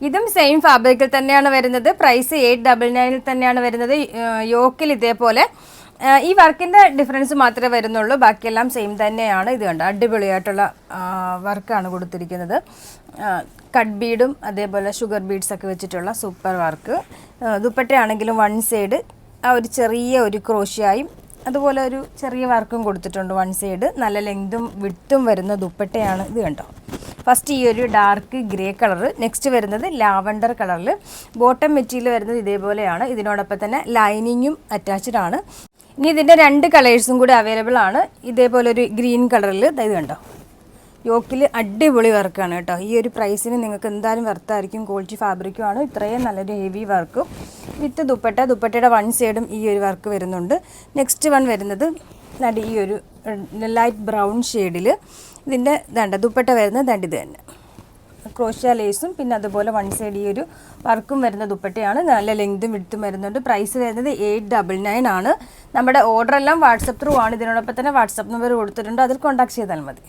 ഇതും സെയിം ഫാബ്രിക്കിൽ തന്നെയാണ് വരുന്നത്. പ്രൈസ് 899 തന്നെയാണ് വരുന്നത്. യോക്കിൽ ഇതേപോലെ ഈ വർക്കിൻ്റെ ഡിഫറൻസ് മാത്രമേ വരുന്നുള്ളൂ, ബാക്കിയെല്ലാം സെയിം തന്നെയാണ്. ഇത് കണ്ടോ, അടിപൊളിയായിട്ടുള്ള വർക്കാണ് കൊടുത്തിരിക്കുന്നത്. കട്ട് ബീഡും അതേപോലെ ഷുഗർ ബീഡ്സൊക്കെ വെച്ചിട്ടുള്ള സൂപ്പർ വർക്ക്. ദുപ്പട്ടയാണെങ്കിലും വൺ സൈഡ് ആ ഒരു ചെറിയ ഒരു ക്രോഷ്യായും അതുപോലെ ഒരു ചെറിയ വർക്കും കൊടുത്തിട്ടുണ്ട്. വൺ സൈഡ് നല്ല ലെങ്തും വിഡ്ത്തും വരുന്ന ദുപ്പട്ടയാണ്. ഇത് കണ്ടോ, ഫസ്റ്റ് ഈ ഒരു ഡാർക്ക് ഗ്രേ കളറ്, നെക്സ്റ്റ് വരുന്നത് ലാവണ്ടർ കളറിൽ. ബോട്ടം മെറ്റീരിയൽ വരുന്നത് ഇതേപോലെയാണ്. ഇതിനോടൊപ്പം തന്നെ ലൈനിങ്ങും അറ്റാച്ച്ഡ് ആണ്. ഇനി ഇതിൻ്റെ 2 കളേഴ്സും കൂടി അവൈലബിൾ ആണ്. ഇതേപോലെ ഒരു ഗ്രീൻ കളറിൽ. ഇത് കണ്ടോ, യോക്കിൽ അടിപൊളി വർക്കാണ് കേട്ടോ. ഈ ഒരു പ്രൈസിന് നിങ്ങൾക്ക് എന്തായാലും വർത്തായിരിക്കും. ക്വാളിറ്റി ഫാബ്രിക്കുമാണ്. ഇത്രയും നല്ലൊരു ഹെവി വർക്കും വിത്ത് ദുപ്പട്ടയുടെ വൺ സൈഡും ഈ ഒരു വർക്ക് വരുന്നുണ്ട്. നെക്സ്റ്റ് വൺ വരുന്നത് ഈ ഒരു ലൈറ്റ് ബ്രൗൺ ഷെയ്ഡിൽ. ഇതിൻ്റെ ദുപ്പട്ട വരുന്നത് ഇത് തന്നെ, ക്രോഷ്യ ലേസും പിന്നെ അതുപോലെ വൺ സൈഡ് ഈ ഒരു വർക്കും വരുന്ന ദുപ്പട്ടയാണ്. നല്ല ലെങ്തും വിഡ്ത്തും വരുന്നുണ്ട്. പ്രൈസ് വരുന്നത് 899 ആണ്. നമ്മുടെ ഓർഡർ എല്ലാം വാട്സപ്പ് ത്രൂ ആണ്. ഇതിനോടൊപ്പം തന്നെ വാട്സപ്പ് നമ്പർ കൊടുത്തിട്ടുണ്ട്, അതിൽ കോൺടാക്ട് ചെയ്താൽ മതി.